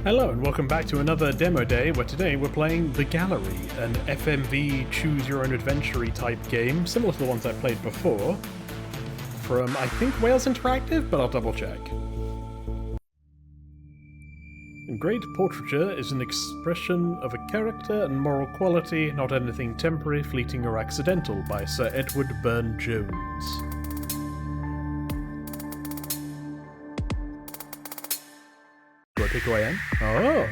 Hello and welcome back to another demo day, where today we're playing The Gallery, an FMV choose-your-own-adventure type game, similar to the ones I played before, from, I think, Wales Interactive, but I'll double check. Great portraiture is an expression of a character and moral quality, not anything temporary, fleeting or accidental, by Sir Edward Burne-Jones. Do I pick who I am? Oh!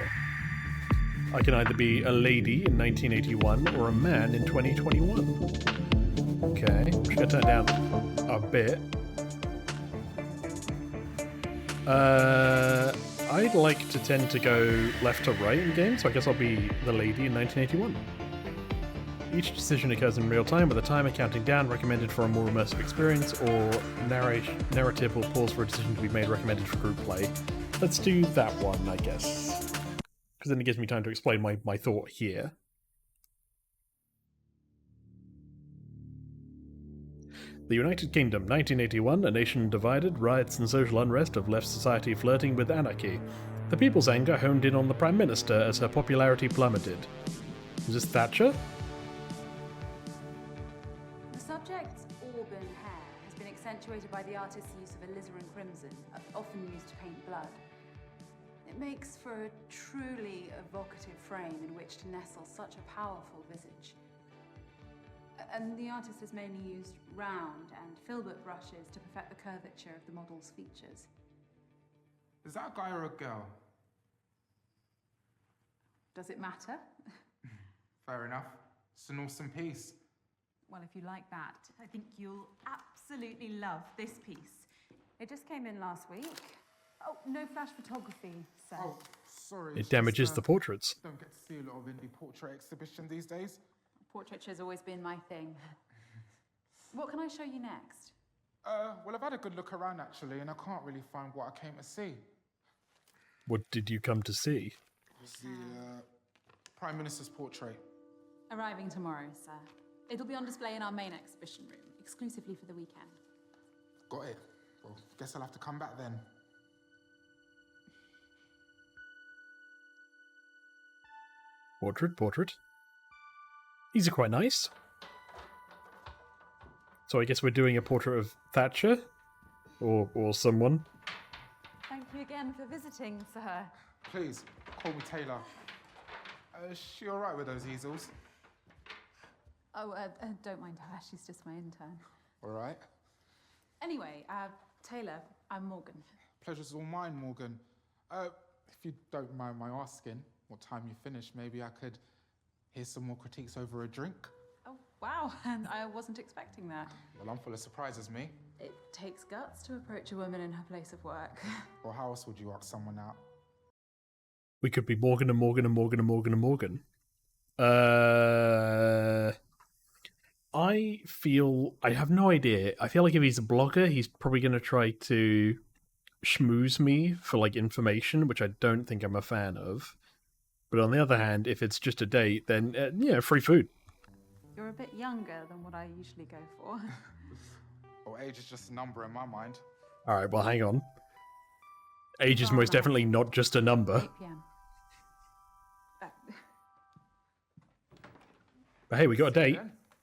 I can either be a lady in 1981 or a man in 2021. Okay, I'm just gonna turn it down a bit. I'd like to tend to go left to right in games, so I guess I'll be the lady in 1981. Each decision occurs in real time, with a timer counting down, recommended for a more immersive experience, or narrative will pause for a decision to be made, recommended for group play. Let's do that one, I guess. Because then it gives me time to explain my thought here. The United Kingdom, 1981, a nation divided, riots and social unrest have left society flirting with anarchy. The people's anger honed in on the Prime Minister as her popularity plummeted. Is this Thatcher? The subject's auburn hair has been accentuated by the artist's use of alizarin crimson, often used to paint blood. It makes for a truly evocative frame in which to nestle such a powerful visage. And the artist has mainly used round and filbert brushes to perfect the curvature of the model's features. Is that a guy or a girl? Does it matter? Fair enough. It's an awesome piece. Well, if you like that, I think you'll absolutely love this piece. It just came in last week. Oh, no flash photography, sir. Oh, sorry. It damages the portraits. Don't get to see a lot of indie portrait exhibition these days. Portraiture has always been my thing. What can I show you next? Well, I've had a good look around, actually, and I can't really find what I came to see. What did you come to see? It was the Prime Minister's portrait. Arriving tomorrow, sir. It'll be on display in our main exhibition room, exclusively for the weekend. Got it. Well, guess I'll have to come back then. Portrait. These are quite nice. So I guess we're doing a portrait of Thatcher? Or someone. Thank you again for visiting, sir. Please, call me Taylor. Is she alright with those easels? Oh, don't mind her. She's just my intern. Alright. Anyway, Taylor, I'm Morgan. Pleasure's all mine, Morgan. If you don't mind my asking, what time you finish, maybe I could hear some more critiques over a drink? Oh, wow. And I wasn't expecting that. Well, I'm full of surprises, me. It takes guts to approach a woman in her place of work. Or how else would you ask someone out? We could be Morgan and Morgan and Morgan and Morgan and Morgan. I have no idea. I feel like if he's a blogger, he's probably going to try to schmooze me for, like, information, which I don't think I'm a fan of. But on the other hand, if it's just a date, then, yeah, free food. You're a bit younger than what I usually go for. Well, age is just a number in my mind. Alright, well, hang on. Age is most definitely not just a number. 8 p.m. But hey, we got a date.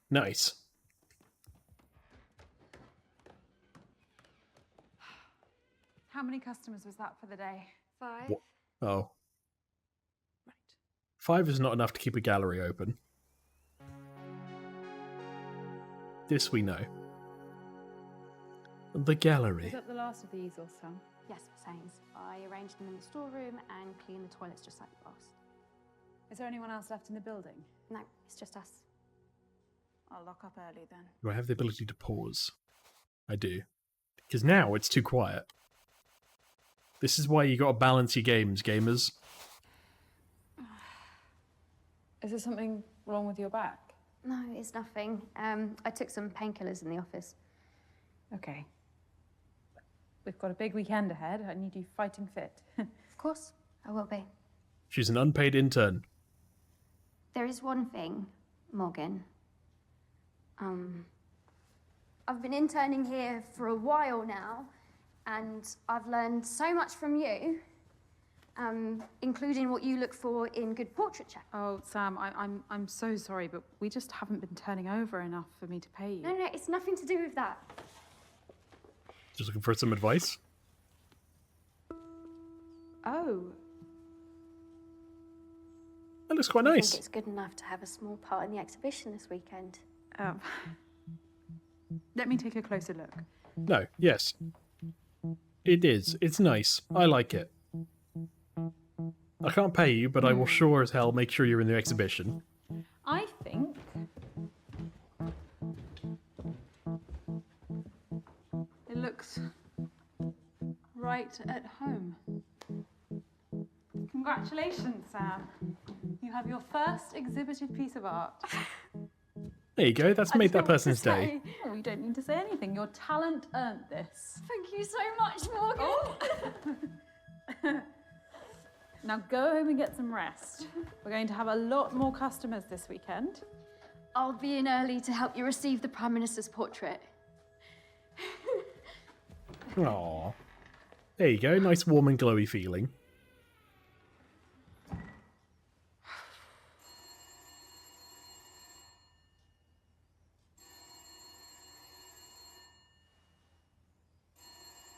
Nice. How many customers was that for the day? 5. What? Oh. Right. 5 is not enough to keep a gallery open. This we know. The gallery. Is that the last of the easels, Sam? Yes, same. I arranged them in the storeroom and cleaned the toilets just like the boss. Is there anyone else left in the building? No, it's just us. I'll lock up early then. Do I have the ability to pause? I do. Because now it's too quiet. This is why you gotta balance your games, gamers. Is there something wrong with your back? No, it's nothing. I took some painkillers in the office. Okay. We've got a big weekend ahead. I need you fighting fit. Of course, I will be. She's an unpaid intern. There is one thing Morgan. I've been interning here for a while now, and I've learned so much from you, including what you look for in good portraiture. Oh, Sam, I'm so sorry, but we just haven't been turning over enough for me to pay you. No, it's nothing to do with that. Just looking for some advice. Oh. That looks quite I nice. think it's good enough to have a small part in the exhibition this weekend. Let me take a closer look. No, yes. It is. It's nice. I like it. I can't pay you, but I will sure as hell make sure you're in the exhibition. I think... it looks right at home. Congratulations, Sam. You have your first exhibited piece of art. There you go. That's made that person's day. Oh, you don't need to say anything. Your talent earned this. Thank you so much, Morgan. Oh. Now go home and get some rest. We're going to have a lot more customers this weekend. I'll be in early to help you receive the Prime Minister's portrait. Aww. There you go. Nice warm and glowy feeling.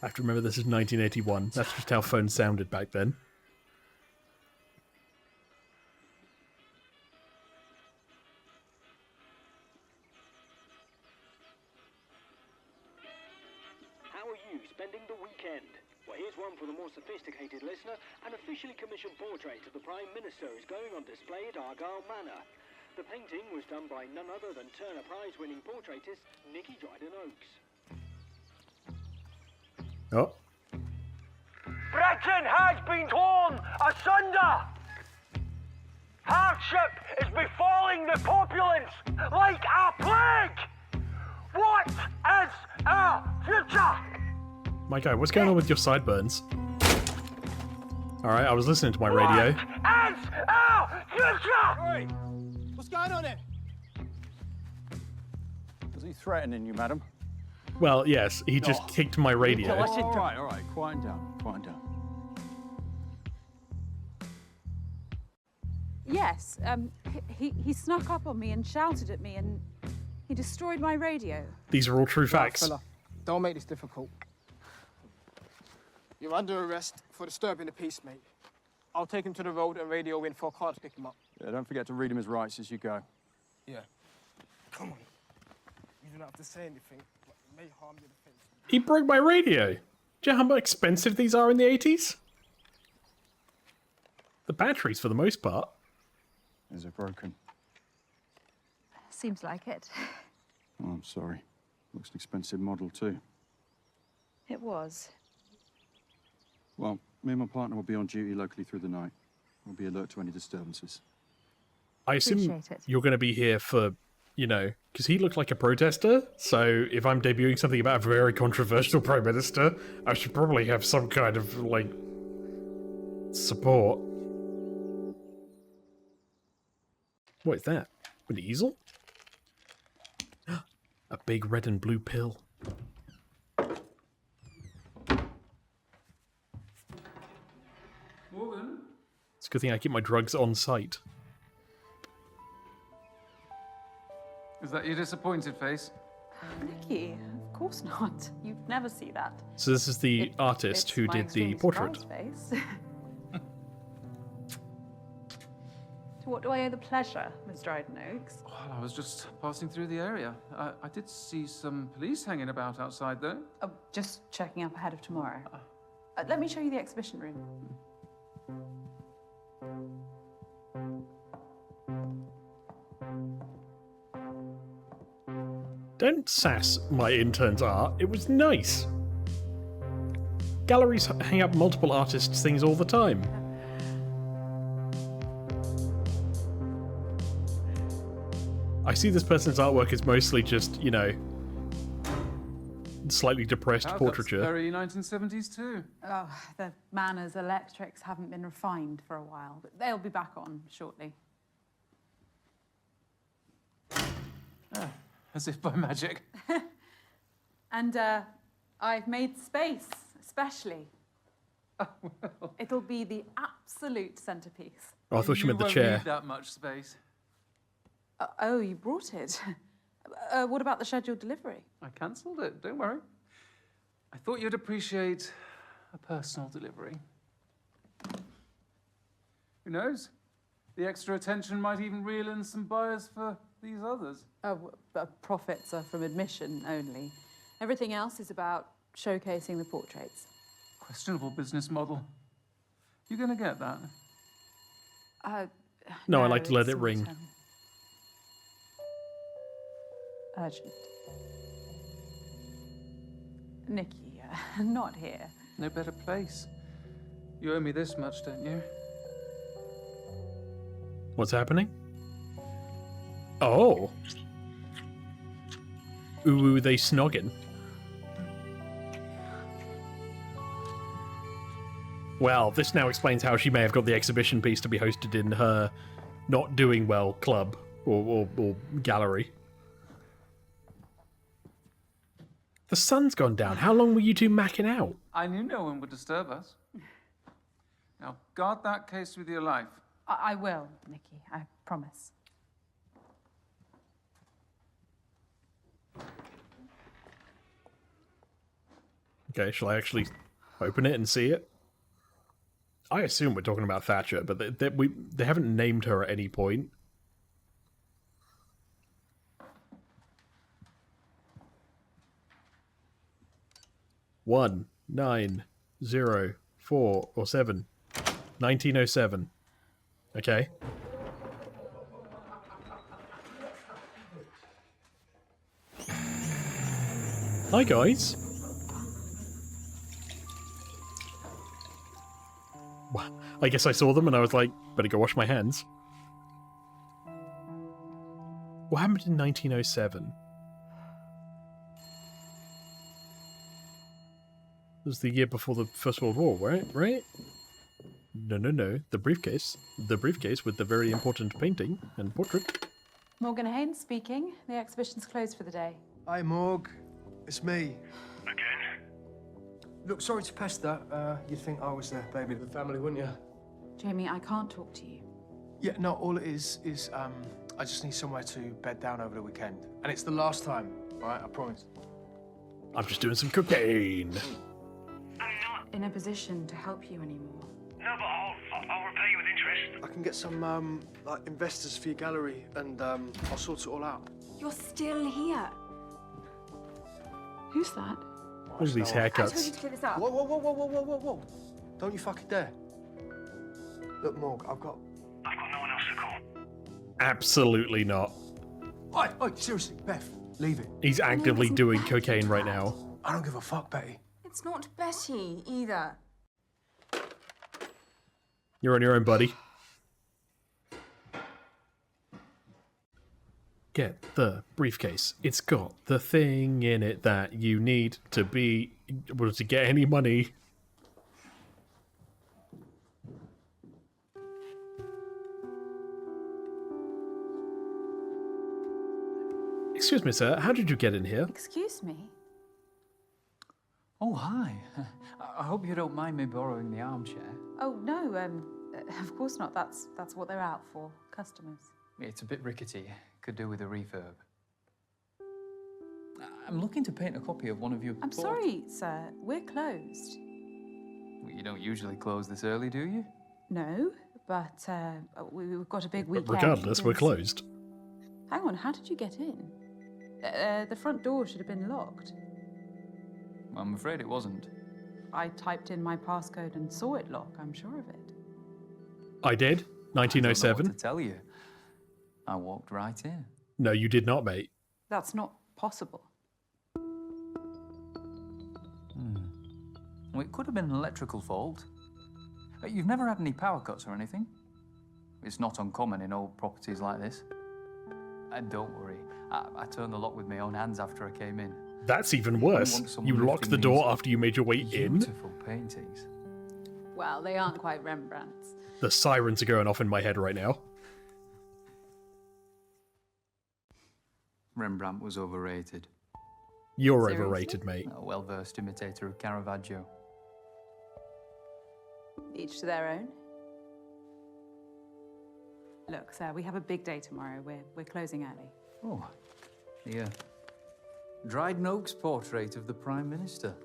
I have to remember this is 1981. That's just how phones sounded back then. How are you spending the weekend? Well, here's one for the more sophisticated listener. An officially commissioned portrait of the Prime Minister is going on display at Argyle Manor. The painting was done by none other than Turner Prize-winning portraitist Nicky Dryden-Oakes. Oh. Britain has been torn asunder. Hardship is befalling the populace like a plague. What is our future? My guy, what's going on with your sideburns? Alright, I was listening to my radio. What is our future? Oi! What's going on here? Was he threatening you, madam? Well, yes, he just kicked my radio. All right, quiet down. Yes, he snuck up on me and shouted at me and he destroyed my radio. These are all true facts. Fella, don't make this difficult. You're under arrest for disturbing the peace, mate. I'll take him to the road and radio in for a car to pick him up. Yeah, don't forget to read him his rights as you go. Yeah. Come on. You don't have to say anything, but it may harm your defense. He broke my radio. Do you know how expensive these are in the 80s? The batteries, for the most part. Is it broken? Seems like it. Oh, I'm sorry. Looks an expensive model, too. It was. Well, me and my partner will be on duty locally through the night. We'll be alert to any disturbances. I assume Appreciate it. you're going to be here for, you know, because he looked like a protester. So if I'm debuting something about a very controversial prime minister, I should probably have some kind of, like, support. What is that? An easel? A big red and blue pill. Morgan? It's a good thing I keep my drugs on site. Is that your disappointed face? Nicky, of course not. You'd never see that. So this is the artist It's who my did the extremely portrait. surprised face. To what do I owe the pleasure, Miss Dryden-Oakes? Well, I was just passing through the area. I did see some police hanging about outside, though. Oh, just checking up ahead of tomorrow. Let me show you the exhibition room. Don't sass my intern's art. It was nice. Galleries hang up multiple artists' things all the time. I see this person's artwork is mostly just, you know, slightly depressed That's portraiture. very 1970s, too. Oh, the manners electrics haven't been refined for a while, but they'll be back on shortly. As if by magic. And I've made space, especially. It'll be the absolute centerpiece. Oh, I thought she meant the won't chair. need that much space. Oh, you brought it. What about the scheduled delivery? I cancelled it, don't worry. I thought you'd appreciate a personal delivery. Who knows? The extra attention might even reel in some buyers for these others. Profits are from admission only. Everything else is about showcasing the portraits. Questionable business model. You gonna get that? No, I like to let it's it ring. not, urgent. Nikki, not here. No better place. You owe me this much, don't you? What's happening? Oh. Ooh, they snogging. Well, this now explains how she may have got the exhibition piece to be hosted in her not doing well club or gallery. The sun's gone down. How long were you two macking out? I knew no one would disturb us. Now, guard that case with your life. I will, Nikki, I promise. Okay, shall I actually open it and see it? I assume we're talking about Thatcher, but they haven't named her at any point. One, 9, 0, 4, or 7. 1907. Okay. Hi, guys. I guess I saw them and I was like, better go wash my hands. What happened in 1907? It was the year before the First World War, right? No. The briefcase. The briefcase with the very important painting and portrait. Morgan Haynes speaking. The exhibition's closed for the day. Hi, Morg. It's me. Again? Look, sorry to pester. You'd think I was the baby of the family, wouldn't you? Jamie, I can't talk to you. Yeah, no, all it is I just need somewhere to bed down over the weekend. And it's the last time, all right? I promise. I'm just doing some cocaine. I'm not in a position to help you anymore. No, but I'll repay you with interest. I can get some, like, investors for your gallery, and I'll sort it all out. You're still here. Who's that? Look at these I told you haircuts. to clear this up. Whoa. Don't you fucking dare. Look, Morg, I've got no one else to call. Absolutely not. Oi, seriously, Beth, leave it. He's actively doing cocaine right now. I don't give a fuck, Betty. It's not Betty either. You're on your own, buddy. Get the briefcase. It's got the thing in it that you need to be able to get any money. Excuse me, sir. How did you get in here? Excuse me? Oh, hi. I hope you don't mind me borrowing the armchair. Oh, no, of course not. That's what they're out for, customers. It's a bit rickety. Could do with a refurb. I'm looking to paint a copy of one of your... I'm sorry, sir. We're closed. Well, you don't usually close this early, do you? No, but we've got a big weekend. But regardless, we're closed. Hang on, how did you get in? The front door should have been locked. I'm afraid it wasn't. I typed in my passcode and saw it lock, I'm sure of it. I did. 1907. I don't know what to tell you. I walked right in. No, you did not, mate. That's not possible. Well, it could have been an electrical fault. You've never had any power cuts or anything? It's not uncommon in old properties like this. And don't worry, I turned the lock with my own hands after I came in. That's even worse. You locked the door after you made your way in? Beautiful paintings. Well, they aren't quite Rembrandts. The sirens are going off in my head right now. Rembrandt was overrated. You're Seriously? overrated, mate. A well-versed imitator of Caravaggio. Each to their own. Look, sir, we have a big day tomorrow. We're closing early. Oh, the Dryden Oaks portrait of the Prime Minister.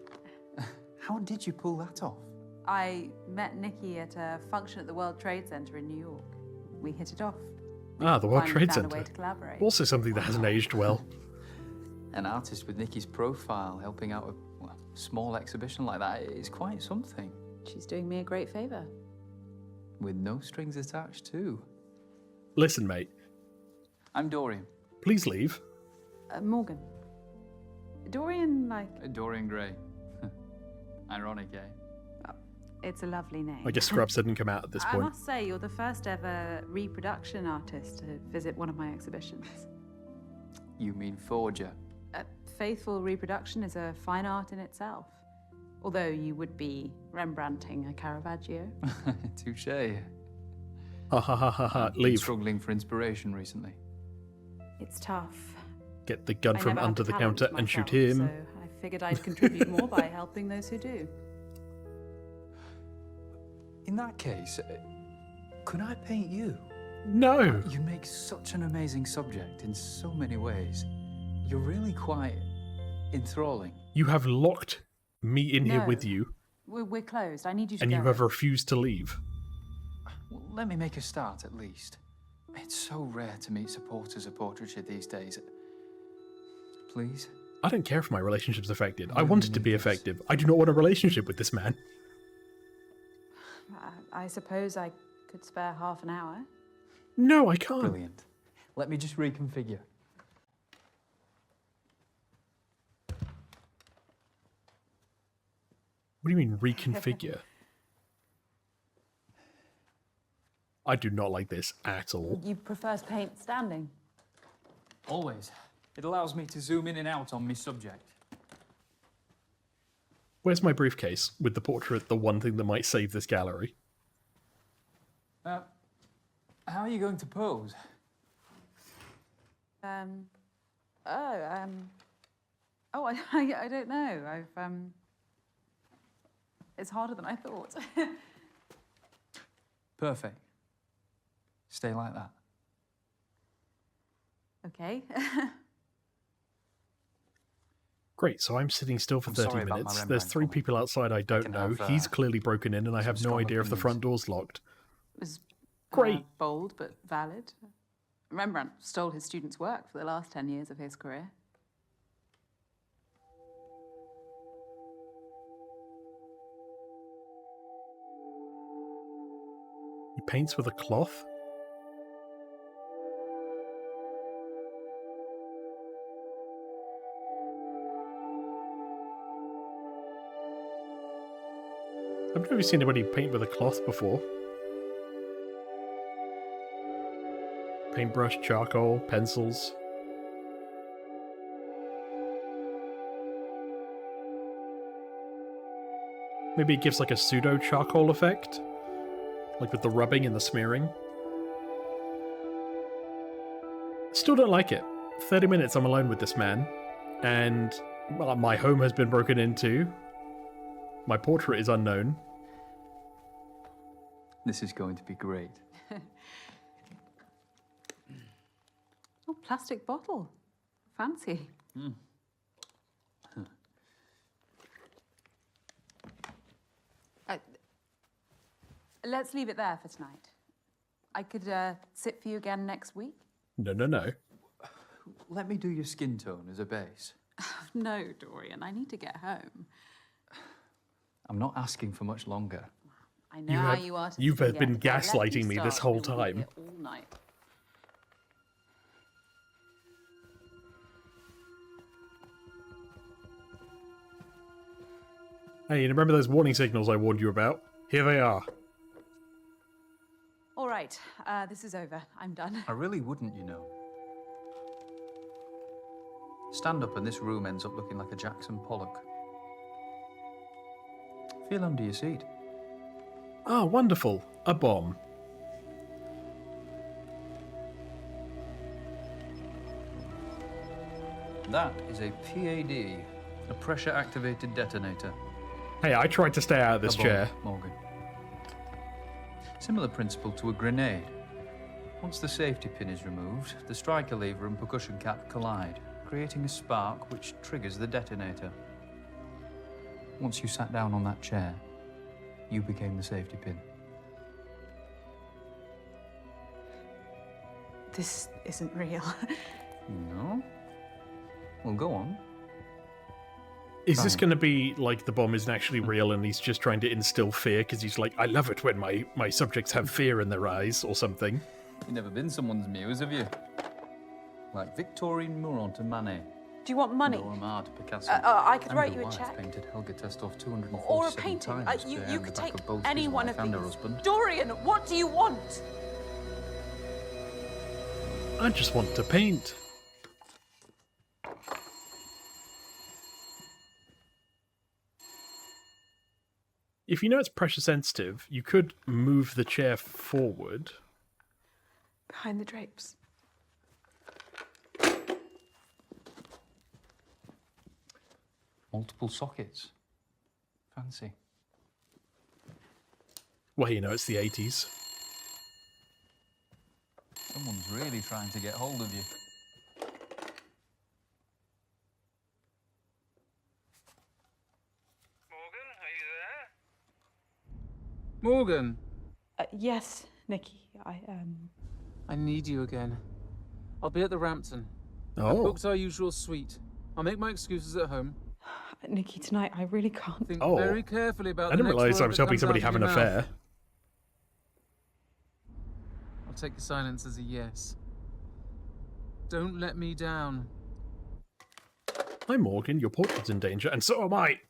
How did you pull that off? I met Nikki at a function at the World Trade Center in New York. We hit it off. Ah, the World Finally Trade found a Center. way to collaborate. Also something that hasn't aged well. An artist with Nikki's profile helping out a small exhibition like that is quite something. She's doing me a great favor. With no strings attached, too. Listen, mate. I'm Dorian. Please leave. Morgan. Dorian, like... Dorian Gray. Ironic, eh? It's a lovely name. I guess Scrubs didn't come out at this I point. must say, you're the first ever reproduction artist to visit one of my exhibitions. You mean forger? Faithful reproduction is a fine art in itself. Although you would be Rembrandting a Caravaggio. Touché. Ha ha ha ha ha. Been Leave. struggling for inspiration recently. It's tough. Get the gun I from never had under the the talent counter and shoot myself, him. So I figured I'd contribute more by helping those who do. In that case, could I paint you? No. You make such an amazing subject in so many ways. You're really quite enthralling. You have locked me in here No. with you, We're closed. I need you to and go. you have refused to leave. Well, let me make a start, at least. It's so rare to meet supporters of portraiture these days. Please? I don't care if my relationship's affected. I want it to be effective. I do not want a relationship with this man. I suppose I could spare half an hour. No, I can't. Brilliant. Let me just reconfigure. What do you mean, reconfigure? I do not like this at all. You prefer to paint standing? Always. It allows me to zoom in and out on my subject. Where's my briefcase with the portrait, the one thing that might save this gallery? How are you going to pose? I don't know. It's harder than I thought. Perfect. Stay like that. Okay. Great, so I'm sitting still for I'm 30 sorry about my minutes. There's Rembrandt 3 comment. people outside I don't can know. have, He's clearly broken in, and I have no strong idea if the opinions. front door's locked. It was Great. bold but valid. Rembrandt stole his students' work for the last 10 years of his career. He paints with a cloth? I've never seen anybody paint with a cloth before. Paintbrush, charcoal, pencils. Maybe it gives like a pseudo charcoal effect? Like with the rubbing and the smearing? Still don't like it. 30 minutes I'm alone with this man, and my home has been broken into. My portrait is unknown. This is going to be great. Oh, plastic bottle. Fancy. Let's leave it there for tonight. I could sit for you again next week. No, no, no. Let me do your skin tone as a base. No, Dorian, I need to get home. I'm not asking for much longer. I know how you are. You've forget. been If I let gaslighting you me this start, whole we'll be time. here all night. Hey, remember those warning signals I warned you about? Here they are. All right, this is over. I'm done. I really wouldn't, you know. Stand up and this room ends up looking like a Jackson Pollock. Feel under your seat. Ah, wonderful. A bomb. That is a PAD, a pressure-activated detonator. Hey, I tried to stay out of this chair. Morgan. Similar principle to a grenade. Once the safety pin is removed, the striker lever and percussion cap collide, creating a spark which triggers the detonator. Once you sat down on that chair, you became the safety pin. This isn't real. No? Well, go on. Is this going to be like the bomb isn't actually real and he's just trying to instill fear because he's like, I love it when my subjects have fear in their eyes or something? You've never been someone's muse, have you? Like Victorine Muron to Manet. Do you want money? Dora to Picasso. I could write Amber you a White check. Painted Helga Testov 247 Or a painting. times You behind could the back take of both any his one wife of and her these. husband. Dorian, what do you want? I just want to paint. If you know it's pressure sensitive, you could move the chair forward. Behind the drapes. Multiple sockets. Fancy. Well, you know, it's the 80s. Someone's really trying to get hold of you. Morgan, Yes, Nikki. I need you again. I'll be at the Rampton. Oh. I've booked our usual suite. I'll make my excuses at home. Nikki, tonight I really can't. Think Oh. very carefully about I the didn't next realise I word was that helping comes somebody out have of an your mouth. affair. I'll take your silence as a yes. Don't let me down. Hi, Morgan. Your portrait's in danger, and so am I.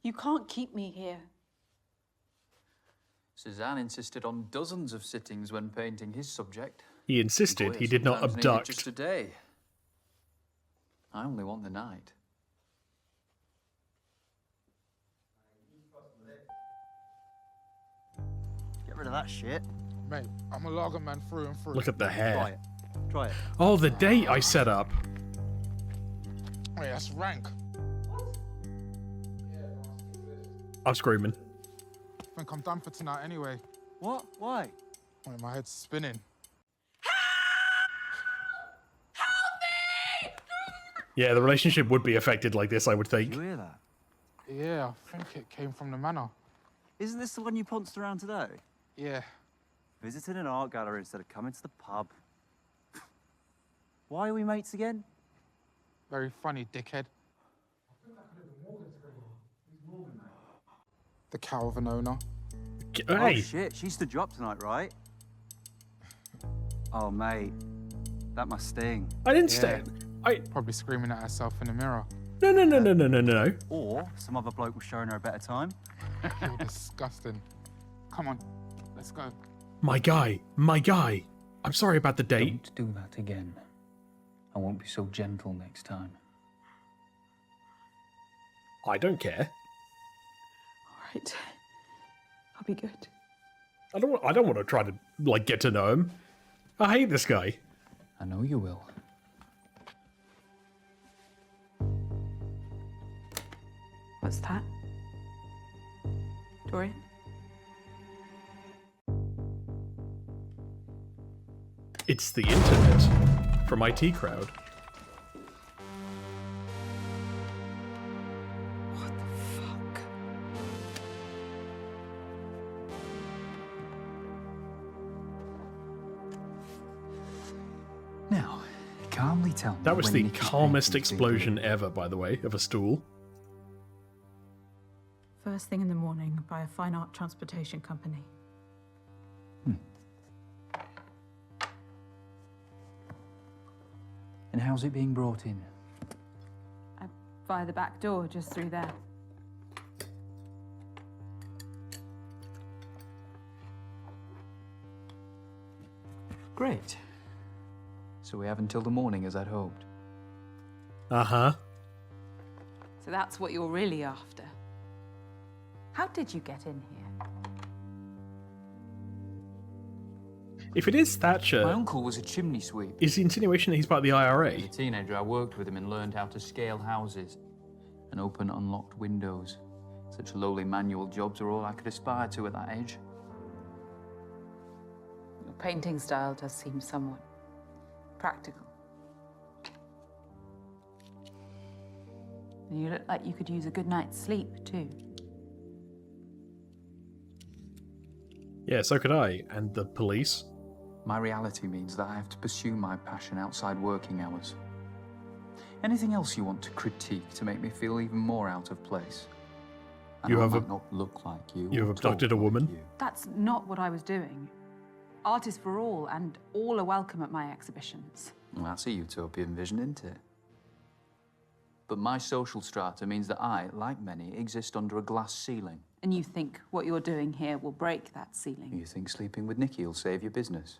You can't keep me here. Suzanne insisted on dozens of sittings when painting his subject. He insisted. Goya He did not sometimes needed abduct. just a day. I only want the night. Get rid of that shit. Mate, I'm a lager man through and through. Look at the Try hair. it. Try it. Oh, the date I set up. Wait, that's rank. I'm screaming. I think I'm done for tonight anyway. What? Why? Wait, my head's spinning. Yeah, the relationship would be affected like this, I would think. You hear that? Yeah, I think it came from the manor. Isn't this the one you pounced around today? Yeah. Visiting an art gallery instead of coming to the pub. Why are we mates again? Very funny, dickhead. The cow of an owner. Hey. Oh shit, she stood you up tonight, right? Oh mate, that must sting. I didn't stand. Probably screaming at herself in the mirror. No. Or some other bloke was showing her a better time. You're disgusting. Come on, let's go. My guy. I'm sorry about the date. Don't do that again. I won't be so gentle next time. I don't care. All right. I'll be good. I don't want to try to like get to know him. I hate this guy. I know you will. What's that? Dorian? It's the internet from IT Crowd. What the fuck? Now, calmly tell me. That was when the Nikki's calmest painting's being explosion ever, by the way, of a stool. First thing in the morning by a fine art transportation company. And how's it being brought in? Via the back door, just through there. Great. So we have until the morning as I'd hoped. Uh-huh. So that's what you're really after. How did you get in here? If it is Thatcher... My uncle was a chimney sweep. Is the insinuation that he's part of the IRA? As a teenager, I worked with him and learned how to scale houses and open unlocked windows. Such lowly manual jobs are all I could aspire to at that age. Your painting style does seem somewhat practical. You look like you could use a good night's sleep, too. Yeah, so could I. And the police. My reality means that I have to pursue my passion outside working hours. Anything else you want to critique to make me feel even more out of place? I know I might not look like you. You have abducted a woman? That's not what I was doing. Art is for all, and all are welcome at my exhibitions. Well, that's a utopian vision, isn't it? But my social strata means that I, like many, exist under a glass ceiling. And you think what you're doing here will break that ceiling? You think sleeping with Nikki will save your business?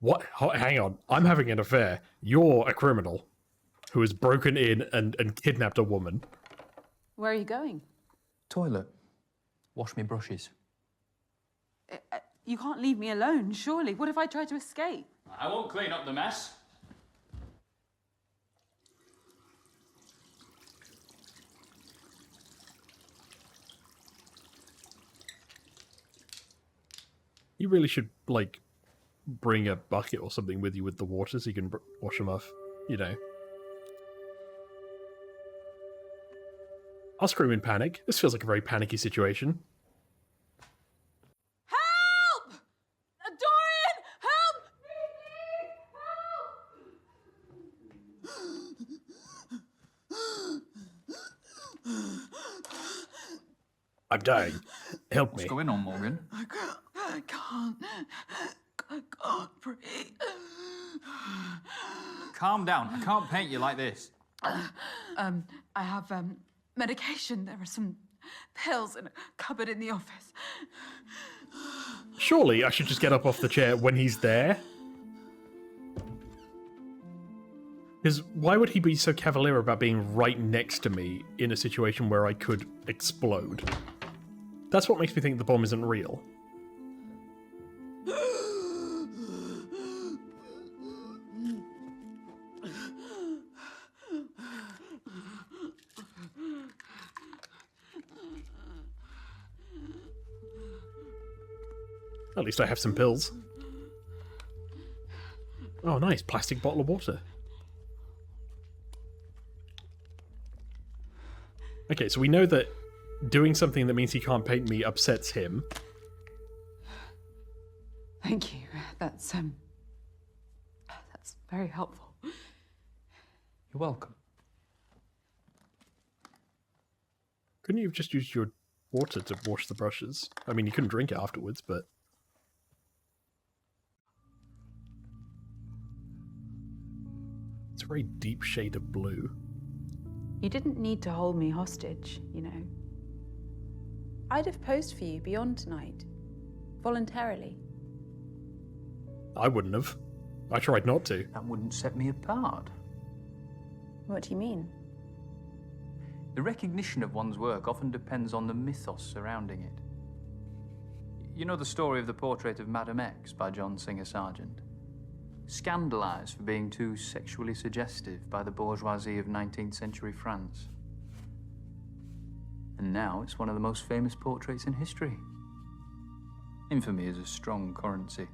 What? Hang on. I'm having an affair. You're a criminal who has broken in and kidnapped a woman. Where are you going? Toilet. Wash me brushes. You can't leave me alone, surely. What if I try to escape? I won't clean up the mess. You really should, like, bring a bucket or something with you with the water so you can wash them off, you know. I'll scream in panic. This feels like a very panicky situation. Help! Dorian! Help! I'm dying. Help me. What's going on, Morgan? I can't breathe. Calm down. I can't paint you like this. I have medication. There are some pills in a cupboard in the office. Surely I should just get up off the chair when he's there? Because why would he be so cavalier about being right next to me in a situation where I could explode? That's what makes me think the bomb isn't real. At least I have some pills. Oh, nice. Plastic bottle of water. Okay, so we know that doing something that means he can't paint me upsets him. Thank you. That's very helpful. You're welcome. Couldn't you have just used your water to wash the brushes? I mean, you couldn't drink it afterwards, but... It's a very deep shade of blue. You didn't need to hold me hostage, you know. I'd have posed for you beyond tonight, voluntarily. I wouldn't have. I tried not to. That wouldn't set me apart. What do you mean? The recognition of one's work often depends on the mythos surrounding it. You know the story of the portrait of Madame X by John Singer Sargent? Scandalised for being too sexually suggestive by the bourgeoisie of 19th century France. And now it's one of the most famous portraits in history. Infamy is a strong currency.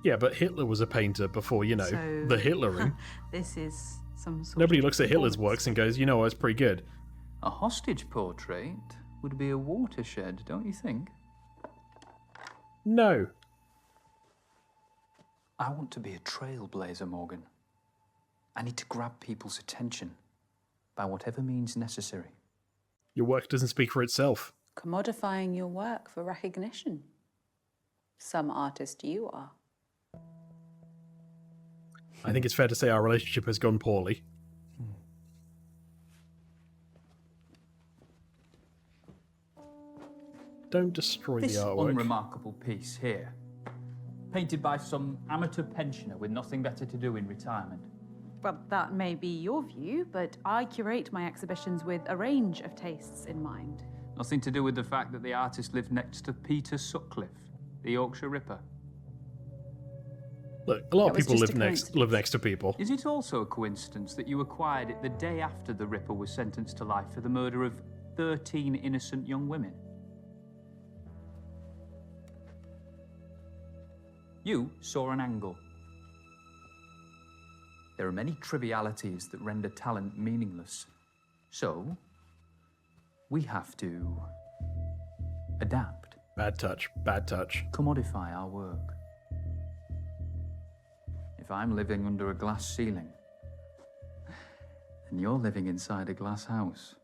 Yeah, but Hitler was a painter before, you know, So- the Hitlering. This is some sort Nobody of looks at Hitler's performance. works and goes, you know, it's pretty good. A hostage portrait would be a watershed, don't you think? No. I want to be a trailblazer, Morgan. I need to grab people's attention by whatever means necessary. Your work doesn't speak for itself. Commodifying your work for recognition. Some artist you are. I think it's fair to say our relationship has gone poorly. Don't destroy This the artwork. unremarkable piece here, painted by some amateur pensioner with nothing better to do in retirement. Well, that may be your view, but I curate my exhibitions with a range of tastes in mind. Nothing to do with the fact that the artist lived next to Peter Sutcliffe, the Yorkshire Ripper. Look, a lot of people live next to people. Is it also a coincidence that you acquired it the day after the Ripper was sentenced to life for the murder of 13 innocent young women? You saw an angle. There are many trivialities that render talent meaningless. So, we have to adapt. Bad touch, bad touch. Commodify our work. If I'm living under a glass ceiling, then you're living inside a glass house.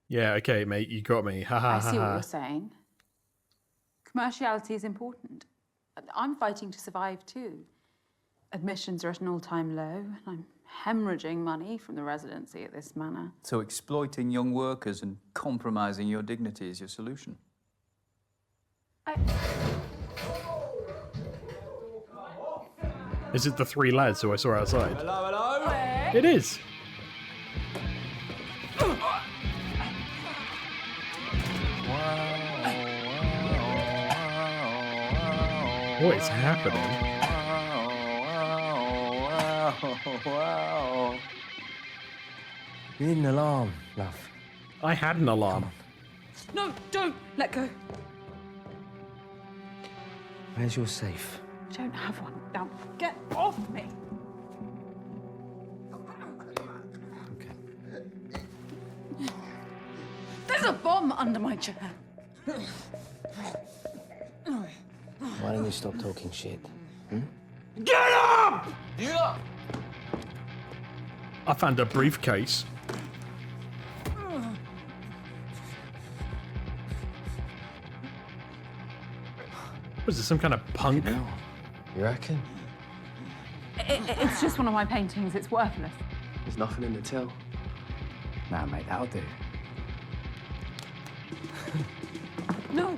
Yeah, okay, mate, you got me. Ha ha I ha. see what you're saying. Commerciality is important. I'm fighting to survive too. Admissions are at an all-time low, and I'm hemorrhaging money from the residency at this manor. So exploiting young workers and compromising your dignity is your solution? Is it the three lads who I saw outside? Hello, hello? It is! What is happening? Wow. You need an alarm, love. I had an alarm. No, don't! Let go. Where's your safe? I don't have one. Now, get off me! There's a bomb under my chair. Why don't you stop talking shit? Get up! Yeah. I found a briefcase. Was this some kind of punk? You reckon? It's just one of my paintings. It's worthless. There's nothing in the till. Nah, mate, that'll do. No,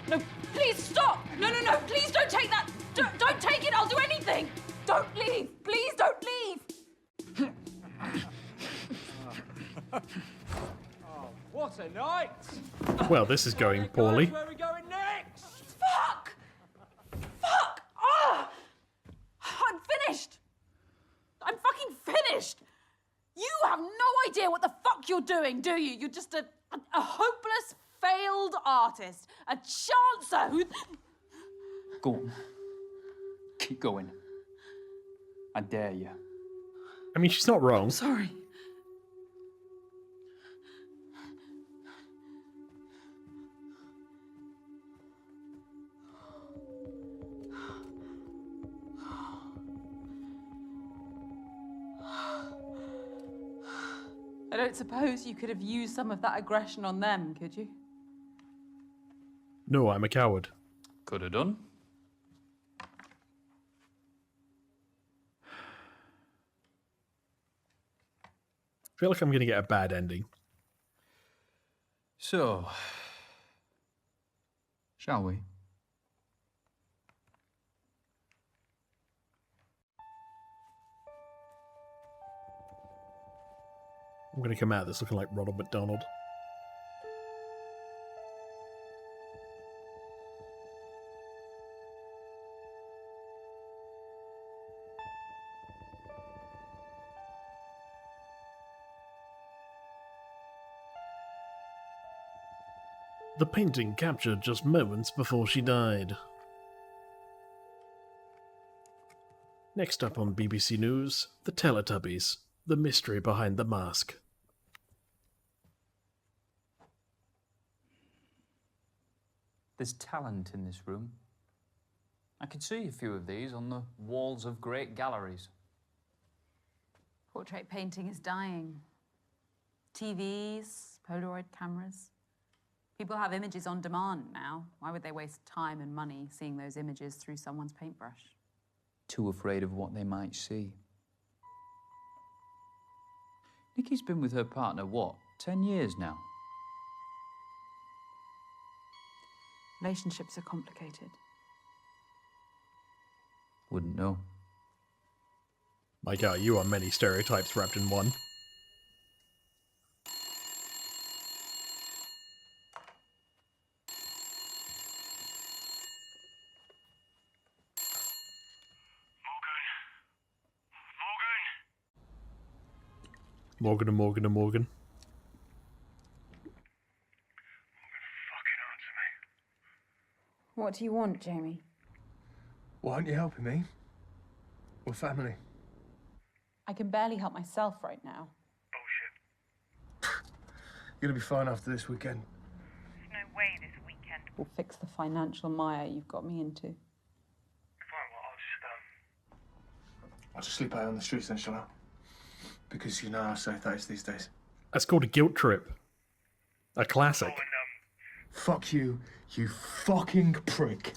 no, please stop! No, no, no, please don't take that! Don't take it, I'll do anything! Don't leave! Please don't leave! Oh, what a night! Well, this is going poorly. Where are we going next? Fuck! Fuck! Ah! I'm finished! I'm fucking finished! You have no idea what the fuck you're doing, do you? You're just a hopeless, failed artist. A chancer who... Go on. Keep going. I dare you. I mean, she's not wrong. Sorry. I don't suppose you could have used some of that aggression on them, could you? No, I'm a coward. Could have done. I feel like I'm going to get a bad ending. So, shall we? I'm going to come out of this looking like Ronald McDonald. The painting captured just moments before she died. Next up on BBC News, the Teletubbies, the mystery behind the mask. There's talent in this room. I can see a few of these on the walls of great galleries. Portrait painting is dying. TVs, Polaroid cameras. People have images on demand now. Why would they waste time and money seeing those images through someone's paintbrush? Too afraid of what they might see. Nikki's been with her partner, what, 10 years now? Relationships are complicated. Wouldn't know. My God, you are many stereotypes wrapped in one. Morgan and Morgan and Morgan. What do you want, Jamie? Why aren't you helping me? We're family. I can barely help myself right now. You're gonna be fine after this weekend. There's no way this weekend. We'll fix the financial mire you've got me into. I'll just sleep out on the streets then, shall I? Because you know how safe that is these days. That's called a guilt trip. A classic. Fuck you, you fucking prick.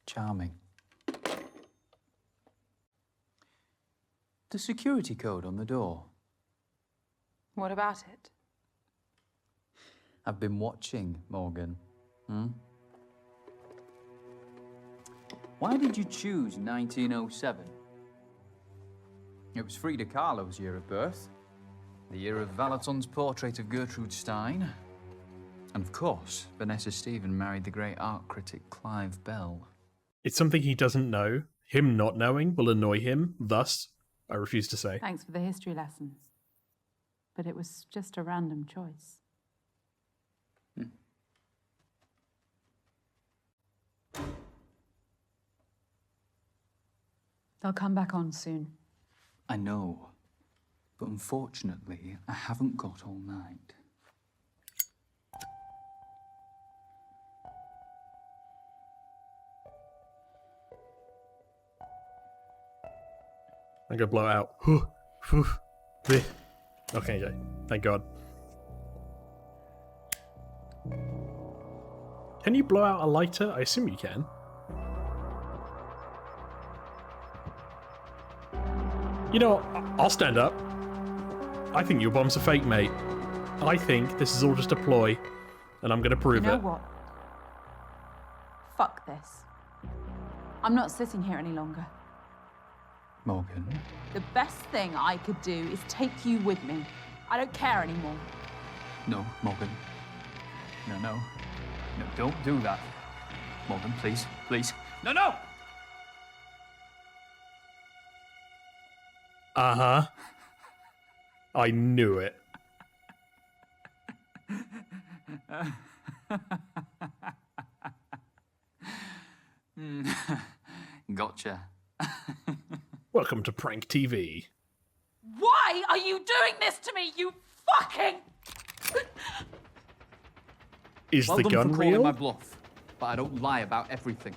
Charming. The security code on the door. What about it? I've been watching, Morgan. Why did you choose 1907? It was Frida Kahlo's year of birth, the year of Valaton's portrait of Gertrude Stein, and of course, Vanessa Stephen married the great art critic Clive Bell. It's something he doesn't know. Him not knowing will annoy him. Thus, I refuse to say. Thanks for the history lessons. But it was just a random choice. They'll come back on soon. I know, but unfortunately, I haven't got all night. I'm gonna blow it out. Okay, yeah. Thank God. Can you blow out a lighter? I assume you can. You know, I'll stand up. I think your bomb's a fake, mate. I think this is all just a ploy, and I'm gonna prove You know it. what? Fuck this. I'm not sitting here any longer. Morgan? The best thing I could do is take you with me. I don't care anymore. No, Morgan. No, no. No, don't do that. Morgan, please, please. No, no! Uh-huh. I knew it. Gotcha. Welcome to Prank TV. Why are you doing this to me, you fucking... Is well the done gun for calling real? my bluff, but I don't lie about everything.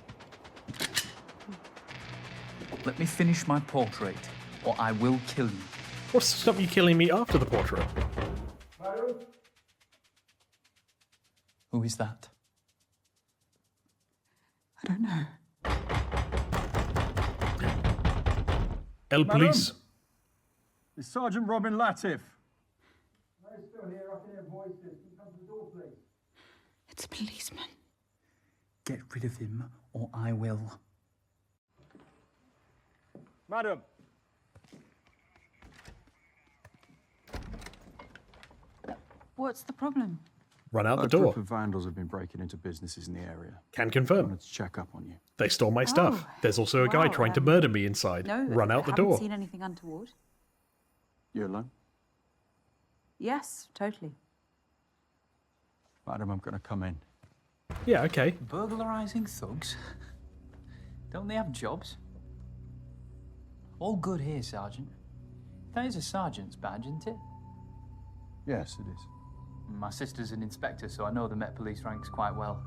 Let me finish my portrait, or I will kill you. What's to stop you killing me after the portrait? Who is that? I don't know. El Madam? Police. It's Sergeant Robin Latif. I'm still here. I can hear voices. Can you come to the door, please? It's a policeman. Get rid of him, or I will. Madam. What's the problem? Run out the A door. group of vandals have been breaking into businesses in the area. Can I confirm. wanted to check up on you. They stole my stuff. There's also a guy wow, trying to murder me inside. No, Run out I the haven't door. seen anything untoward. You alone? Yes, totally. Madam, I'm going to come in. Yeah, okay. Burglarizing thugs? Don't they have jobs? All good here, Sergeant. That is a sergeant's badge, isn't it? Yes, it is. My sister's an inspector, so I know the Met Police ranks quite well.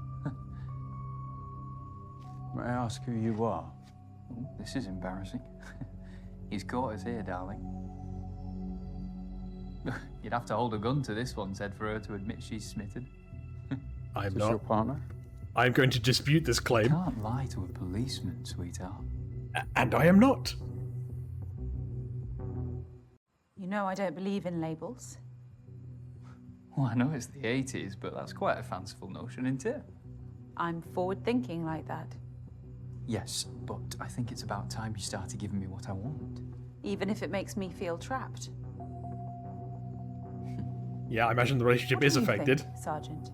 May I ask who you are? Ooh, this is embarrassing. He's caught us here, darling. You'd have to hold a gun to this one's head for her to admit she's smitten. I'm Is this not. your partner? I'm going to dispute this You claim. can't lie to a policeman, sweetheart. And I am not. You know I don't believe in labels. Well, I know it's the 80s, but that's quite a fanciful notion, isn't it? I'm forward-thinking like that. Yes, but I think it's about time you started giving me what I want. Even if it makes me feel trapped. Yeah, I imagine the relationship What is do you affected. think, Sergeant?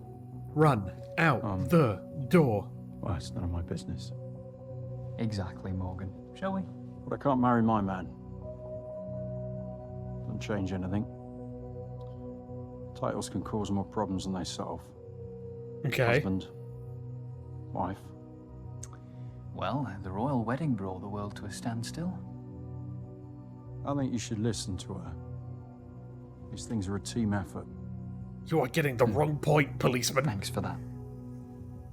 Run out the door. Well, it's none of my business. Exactly, Morgan. Shall we? But I can't marry my man. Doesn't change anything. Titles can cause more problems than they solve. Okay. Husband, wife. Well, the royal wedding brought the world to a standstill. I think you should listen to her. These things are a team effort. You are getting the wrong point, policeman. Thanks for that.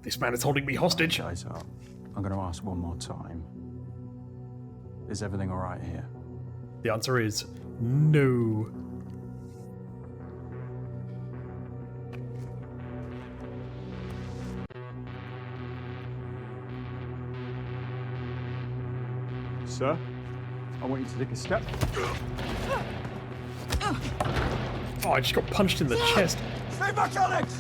This man is holding me hostage. Guys, I'm going to ask one more time. Is everything all right here? The answer is no. Sir, I want you to take a step. Oh, I just got punched in the chest. Stay back, Alex!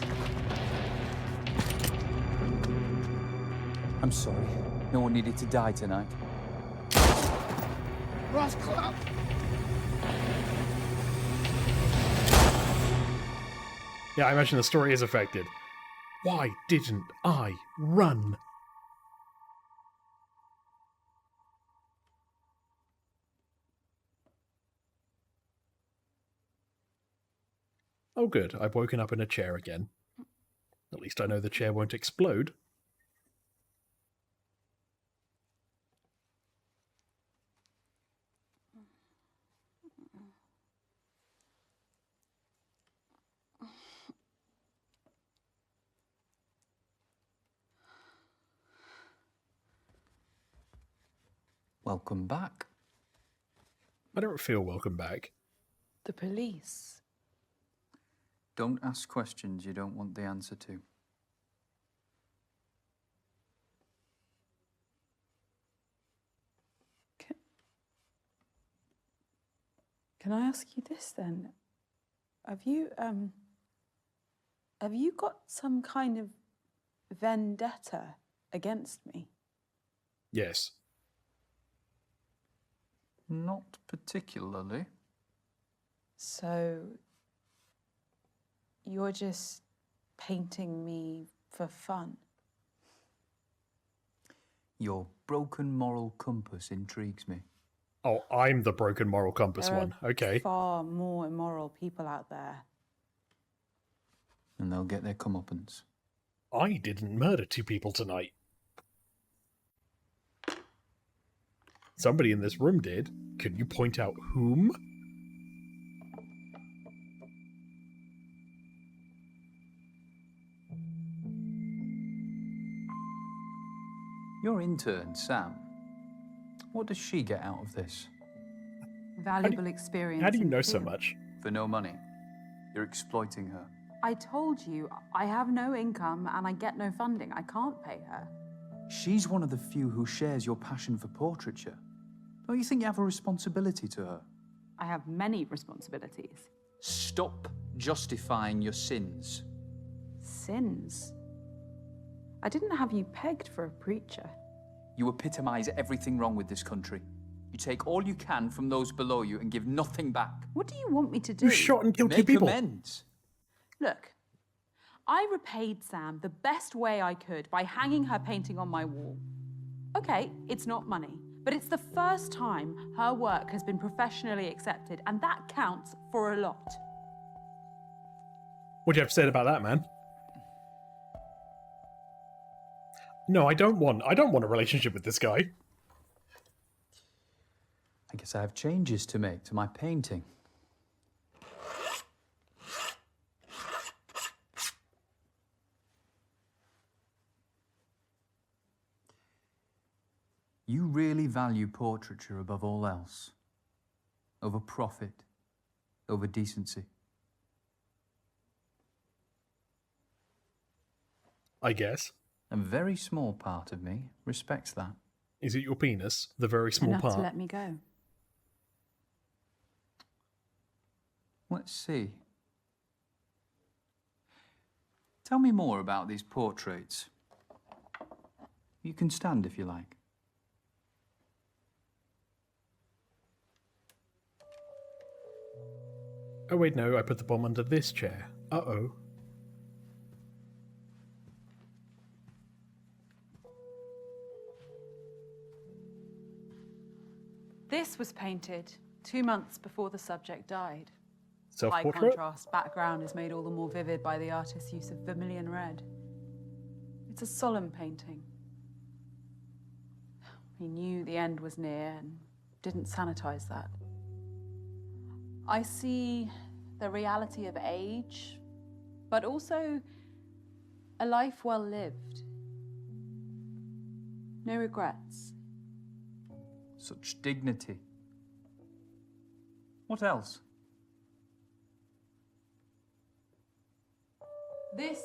I'm sorry. No one needed to die tonight. Rascal! Yeah, I imagine the story is affected. Why didn't I run? Oh good, I've woken up in a chair again. At least I know the chair won't explode. Welcome back. I don't feel welcome back. The police. Don't ask questions you don't want the answer to. Can I ask you this then? Have you got some kind of vendetta against me? Yes. Not particularly. So you're just painting me for fun? Your broken moral compass intrigues me. Oh, I'm the broken moral compass There one. are Okay. far more immoral people out there. And they'll get their comeuppance. I didn't murder 2 people tonight. Somebody in this room did. Can you point out whom? Your intern, Sam. What does she get out of this? Valuable experience. How do you in the know so field. much? For no money. You're exploiting her. I told you, I have no income and I get no funding. I can't pay her. She's one of the few who shares your passion for portraiture. Don't you think you have a responsibility to her? I have many responsibilities. Stop justifying your sins. Sins? I didn't have you pegged for a preacher. You epitomise everything wrong with this country. You take all you can from those below you and give nothing back. What do you want me to do? You shot and killed 2 Make people. amends. Look, I repaid Sam the best way I could by hanging her painting on my wall. Okay, it's not money, but it's the first time her work has been professionally accepted, and that counts for a lot. What do you have to say about that, man? No, I don't want a relationship with this guy. I guess I have changes to make to my painting. You really value portraiture above all else. Over profit, over decency. I guess. A very small part of me respects that. Is it your penis? The very small Enough part? to let me go. Let's see. Tell me more about these portraits. You can stand if you like. Oh wait, no, I put the bomb under this chair. Uh-oh. This was painted 2 months before the subject died. High Self-portrait? contrast background is made all the more vivid by the artist's use of vermilion red. It's a solemn painting. He knew the end was near and didn't sanitize that. I see the reality of age, but also a life well lived. No regrets. Such dignity. What else? This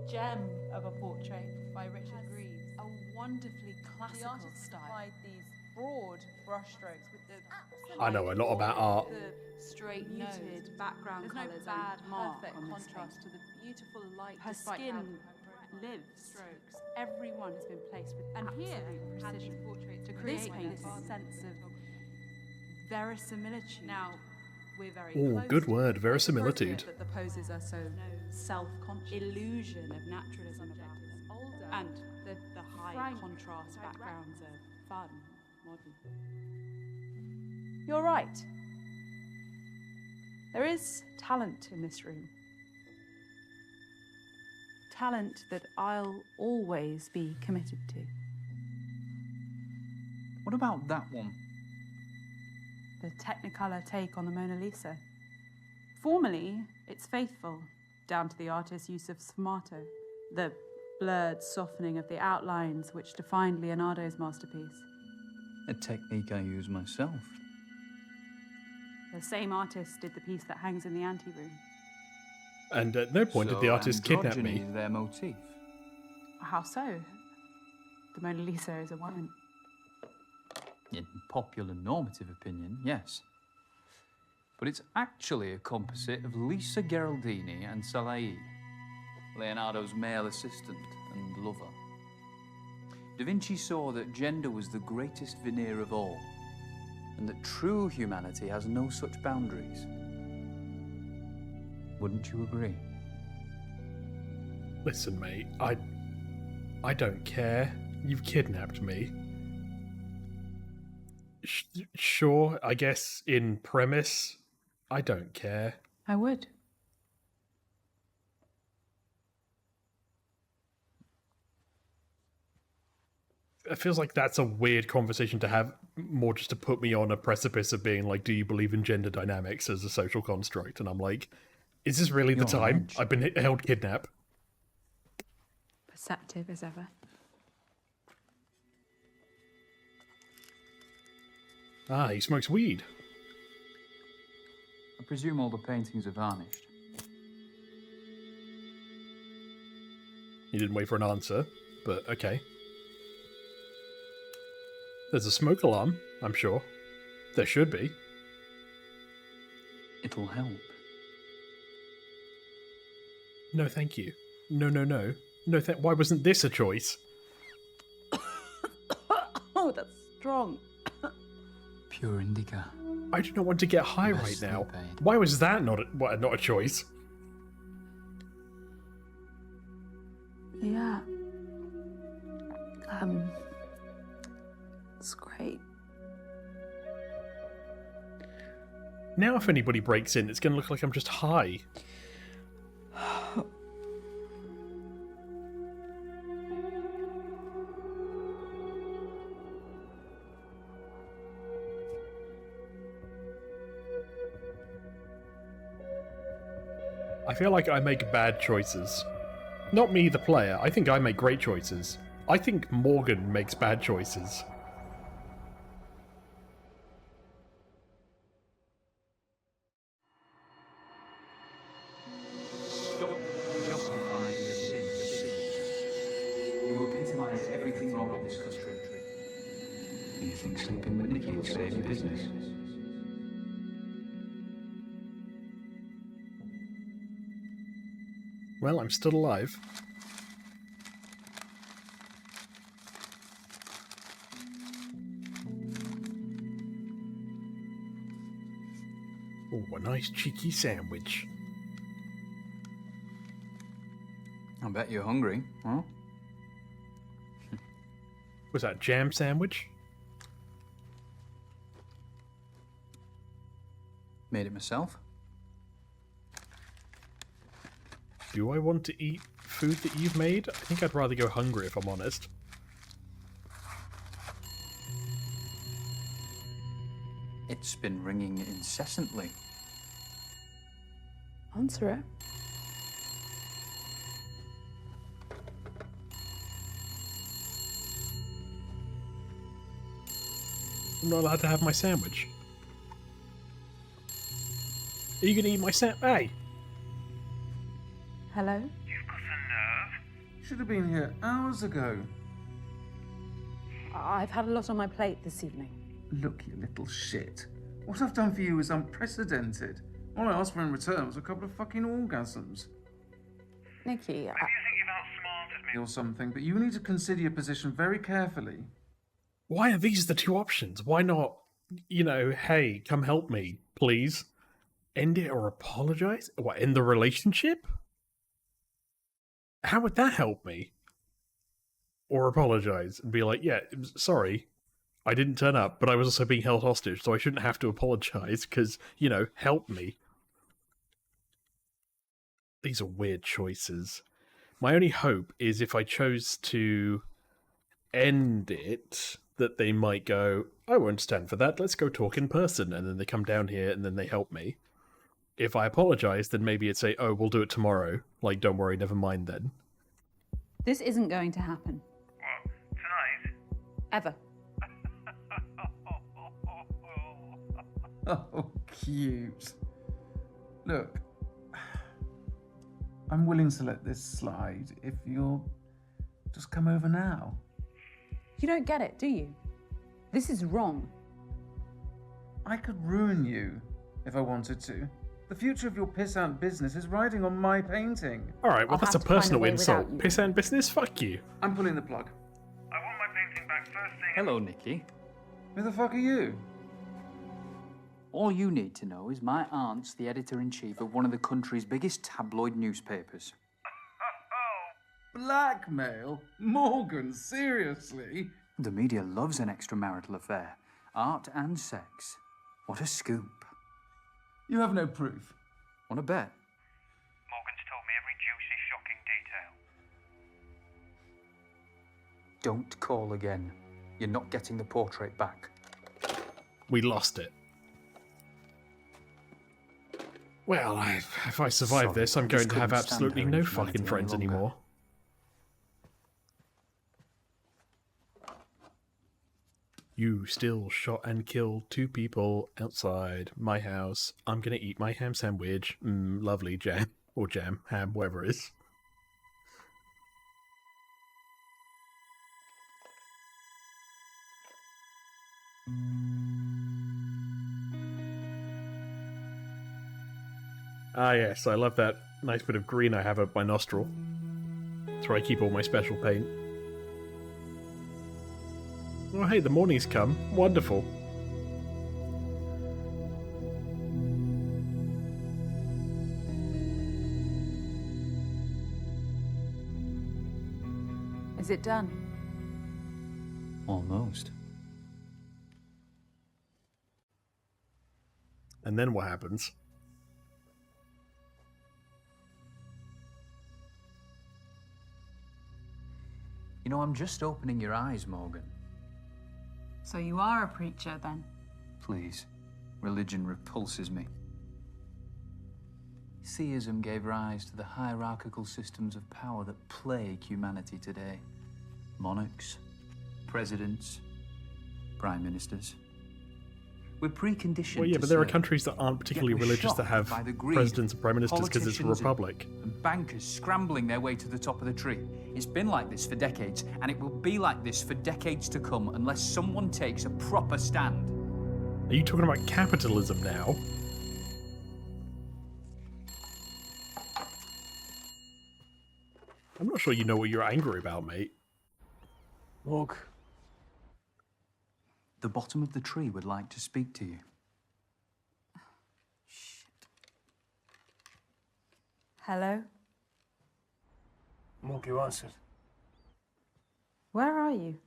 gem of a portrait by Richard Greaves, a wonderfully classical style. Applied these broad brushstrokes with the I know a lot about art. the straight muted background There's no colours bad and mark perfect on this contrast to the beautiful light. Her despite skin how lives. Strokes. Everyone has been placed with absolute precision to create this sense of verisimilitude. Now, we're very Ooh, close good to word, it. verisimilitude. It's appropriate that the poses are so self-conscious. Illusion of naturalism about it. Older. And the high contrast backgrounds are fun, modern. You're right. There is talent in this room. Talent that I'll always be committed to. What about that one? The Technicolor take on the Mona Lisa. Formally, it's faithful, down to the artist's use of sfumato, the blurred softening of the outlines which defined Leonardo's masterpiece. A technique I use myself. The same artist did the piece that hangs in the anteroom. And at no point did the artist kidnap androgyny me. is their motif. How so? The Mona Lisa is a woman. In popular normative opinion, yes. But it's actually a composite of Lisa Gherardini and Salai, Leonardo's male assistant and lover. Da Vinci saw that gender was the greatest veneer of all, and that true humanity has no such boundaries. Wouldn't you agree? Listen, mate, I don't care. You've kidnapped me. Sure, I guess in premise, I don't care. I would. It feels like that's a weird conversation to have, more just to put me on a precipice of being like, do you believe in gender dynamics as a social construct? And I'm like, is this really the time? I've been held kidnapped. Perceptive as ever. Ah, he smokes weed. I presume all the paintings are varnished. He didn't wait for an answer, but okay. There's a smoke alarm, I'm sure. There should be. It'll help. No, thank you. No, no, no. No, why wasn't this a choice? Oh, that's strong. Pure indica. I do not want to get high right now. Why was that not a choice? Yeah. It's great. Now if anybody breaks in, it's going to look like I'm just high. I feel like I make bad choices. Not me, the player. I think I make great choices. I think Morgan makes bad choices. Stop justifying the sin. You epitomise everything wrong with this country. You think sleeping with Nikki will save your business? Well, I'm still alive. Oh, a nice cheeky sandwich. I bet you're hungry, huh? Was that jam sandwich? Made it myself. Do I want to eat food that you've made? I think I'd rather go hungry if I'm honest. It's been ringing incessantly. Answer it. I'm not allowed to have my sandwich. Are you gonna eat my Hey! Hello? Should have been here hours ago. I've had a lot on my plate this evening. Look, you little shit. What I've done for you is unprecedented. All I asked for in return was a couple of fucking orgasms. Nikki, Or something, but you need to consider your position very carefully. Why are these the two options? Why not, you know, hey, come help me, please? End it or apologize? What, end the relationship? How would that help me? Or apologize and be like, yeah, sorry, I didn't turn up, but I was also being held hostage, so I shouldn't have to apologize because, you know, help me. These are weird choices. My only hope is if I chose to end it, that they might go, I won't stand for that, let's go talk in person, and then they come down here and then they help me. If I apologize, then maybe it'd say, oh, we'll do it tomorrow. Like, don't worry, never mind then. this isn't going to happen. What, tonight? Ever. Oh, cute. Look, I'm willing to let this slide if you'll just come over now. You don't get it, do you? This is wrong. I could ruin you if I wanted to. The future of your pissant business is riding on my painting. Alright, well, that's a personal insult. Pissant business? Fuck you. I'm pulling the plug. I want my painting back first thing. Hello, Nikki. Who the fuck are you? All you need to know is my aunt's the editor-in-chief of one of the country's biggest tabloid newspapers. Blackmail? Morgan, seriously? The media loves an extramarital affair. Art and sex. What a scoop. You have no proof. Want to bet? Morgan's told me every juicy, shocking detail. Don't call again. You're not getting the portrait back. We lost it. Well, if I survive this, I'm going to have absolutely no fucking friends anymore. You still shot and killed 2 people outside my house. I'm gonna eat my ham sandwich. Lovely jam. Or jam, ham, whatever it is. Ah yes, I love that nice bit of green I have up my nostril. That's where I keep all my special paint. Oh hey, the morning's come. Wonderful. Is it done? Almost. And then what happens? You know, I'm just opening your eyes, Morgan. So you are a preacher, then? Please. Religion repulses me. Theism gave rise to the hierarchical systems of power that plague humanity today. Monarchs, presidents, prime ministers. We're preconditioned. Well, yeah, but there are countries that aren't particularly religious that have presidents and prime ministers because it's a republic. And bankers scrambling their way to the top of the tree. It's been like this for decades, and it will be like this for decades to come unless someone takes a proper stand. Are you talking about capitalism now? I'm not sure you know what you're angry about, mate. Morg. The bottom of the tree would like to speak to you. Hello? Morg, you answered. Where are you?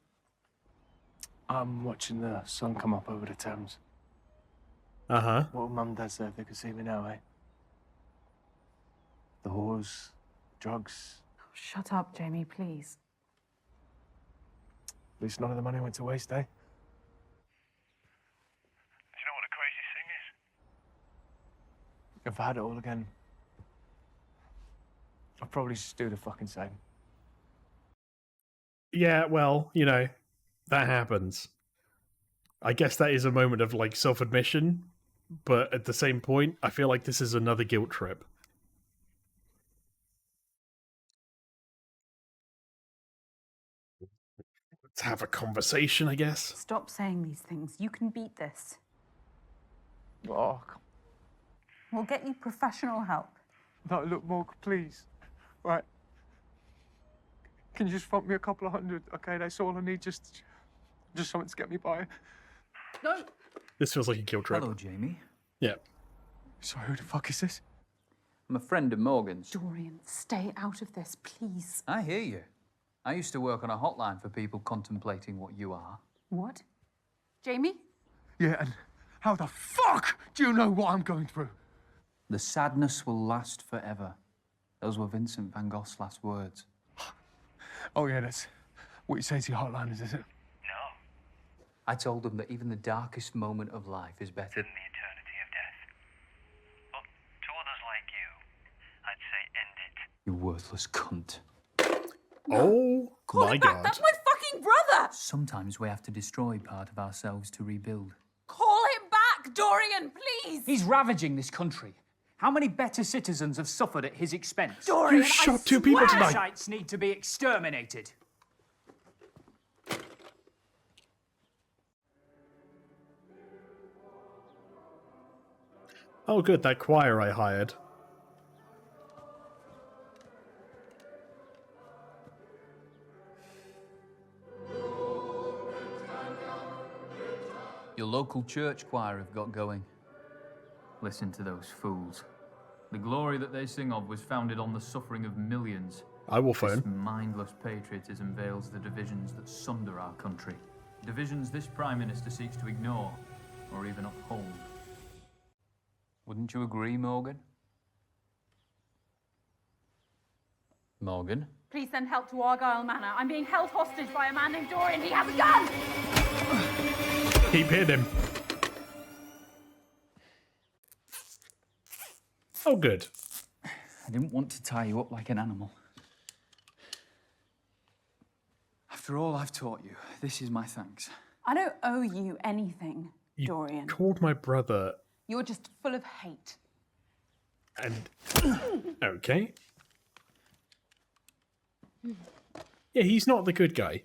I'm watching the sun come up over the Thames. Uh-huh. What will Mum and Dad say if they could see me now, eh? The whores, drugs. Shut up, Jamie, please. At least none of the money went to waste, eh? Do you know what the craziest thing is? If I had it all again, I'd probably just do the fucking same. Yeah, well, you know, that happens. I guess that is a moment of, like, self-admission, but at the same point, I feel like this is another guilt trip. Let's have a conversation, I guess. Stop saying these things. You can beat this. Oh, We'll get you professional help. no, look, Morgan, please. Right. Can you just front me a couple of hundred? Okay, that's all I need. Just something to get me by. No. This feels like a guilt trip. Hello, Jamie. Yeah. Sorry, who the fuck is this? I'm a friend of Morgan's. Dorian, stay out of this, please. I hear you. I used to work on a hotline for people contemplating what you are. What? Jamie? Yeah, and how the fuck do you know what I'm going through? The sadness will last forever. Those were Vincent van Gogh's last words. Oh, yeah, that's what you say to your hotliners, is it? I told them that even the darkest moment of life is better In the eternity of death. But to others like you, I'd say end it. You worthless cunt. Oh my god. That's my fucking brother! Sometimes we have to destroy part of ourselves to rebuild. Call him back, Dorian, please! He's ravaging this country. How many better citizens have suffered at his expense? Dorian, You shot two people tonight. Parasites need to be exterminated. Oh good, that choir I hired. Your local church choir have got going. Listen to those fools. The glory that they sing of was founded on the suffering of millions. I will This phone. mindless patriotism veils the divisions that sunder our country. Divisions this Prime Minister seeks to ignore, or even uphold. Wouldn't you agree, Morgan? Morgan? Please send help to Argyle Manor. I'm being held hostage by a man named Dorian. He has a gun! Keep hitting him. Oh good. I didn't want to tie you up like an animal. After all I've taught you, this is my thanks. I don't owe you anything, You Dorian. called my brother You're just full of hate. and... Okay. Yeah, he's not the good guy.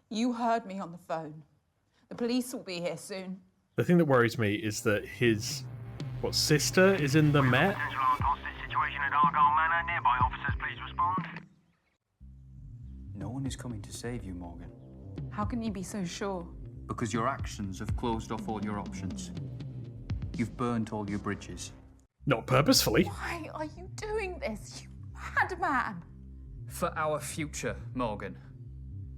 You heard me on the phone. The police will be here soon. The thing that worries me is that his... What, sister is in the Met? Potential armed hostage situation at Argyle Manor. Nearby officers, please respond. No one is coming to save you, Morgan. How can you be so sure? Because your actions have closed off all your options. You've burnt all your bridges. Not purposefully. Why are you doing this, you madman? For our future, Morgan.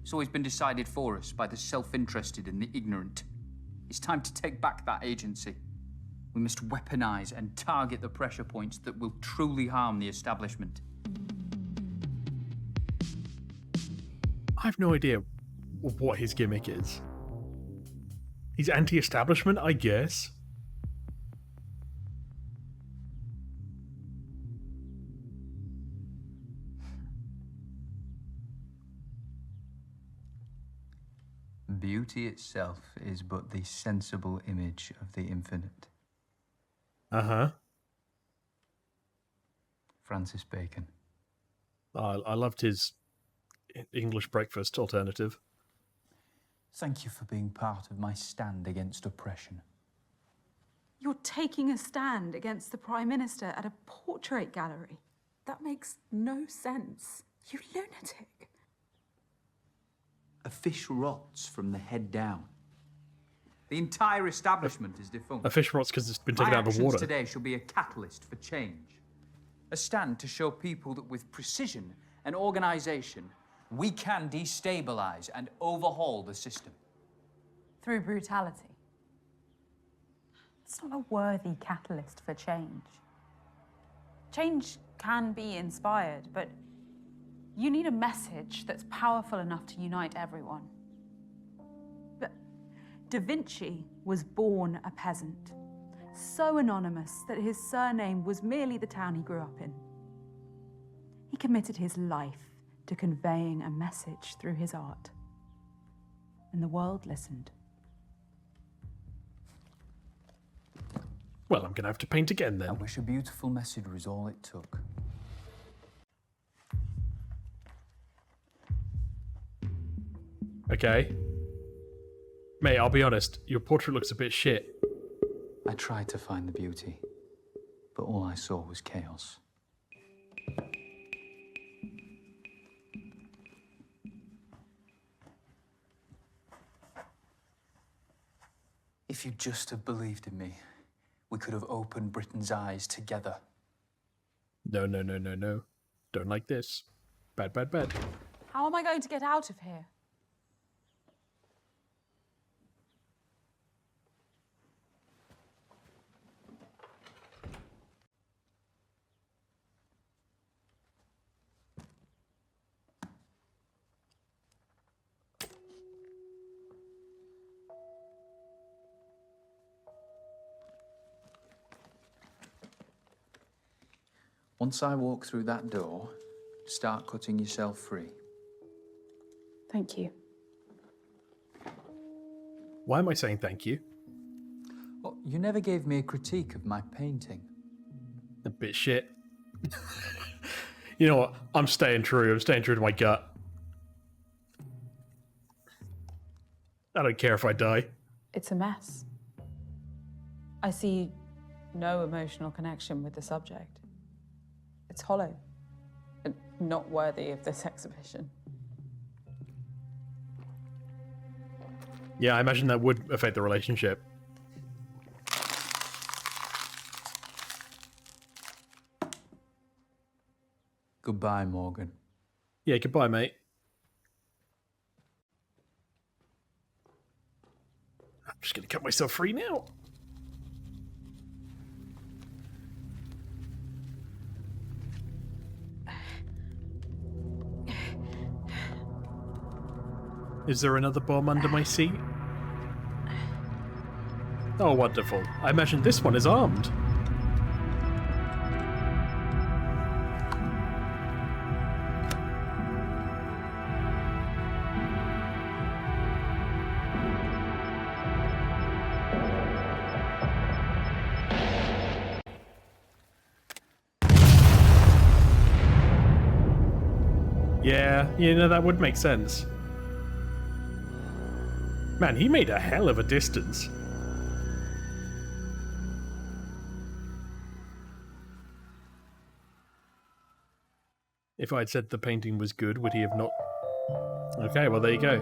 It's always been decided for us by the self-interested and the ignorant. It's time to take back that agency. We must weaponize and target the pressure points that will truly harm the establishment. I have no idea what his gimmick is. He's anti-establishment, I guess. Beauty itself is but the sensible image of the infinite. Uh-huh. Francis Bacon. I loved his English breakfast alternative. Thank you for being part of my stand against oppression. You're taking a stand against the Prime Minister at a portrait gallery. That makes no sense. You lunatic. A fish rots from the head down. The entire establishment is defunct. A fish rots because it's been taken My out of the actions water. today shall be a catalyst for change. A stand to show people that with precision and organisation, We can destabilize and overhaul the system. Through brutality. It's not a worthy catalyst for change. Change can be inspired, but you need a message that's powerful enough to unite everyone. But Da Vinci was born a peasant, so anonymous that his surname was merely the town he grew up in. He committed his life to conveying a message through his art, and the world listened. Well, I'm going to have to paint again then. I wish a beautiful message was all it took. Okay. Mate, I'll be honest, your portrait looks a bit shit. I tried to find the beauty, but all I saw was chaos. If you'd just have believed in me, we could have opened Britain's eyes together. No, no, no, no, no. Don't like this. Bad, bad, bad. How am I going to get out of here? Once I walk through that door, start cutting yourself free. Thank you. Why am I saying thank you? Well, you never gave me a critique of my painting. A bit shit. You know what? I'm staying true. I'm staying true to my gut. I don't care if I die. It's a mess. I see no emotional connection with the subject. It's hollow and not worthy of this exhibition. Yeah, I imagine that would affect the relationship. Goodbye, Morgan. Yeah, goodbye, mate. I'm just gonna cut myself free now. Is there another bomb under my seat? Oh, wonderful. I imagine this one is armed. Yeah, you know, that would make sense. Man, he made a hell of a distance. If I'd said the painting was good, would he have not? Okay, well, there you go.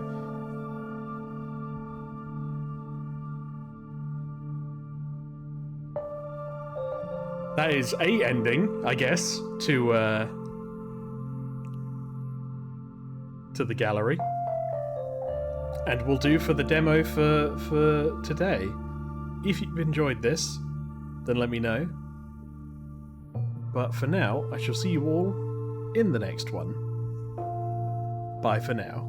That is a ending, I guess, to the gallery. And will do for the demo for today. If you've enjoyed this, then let me know. But for now, I shall see you all in the next one. Bye for now.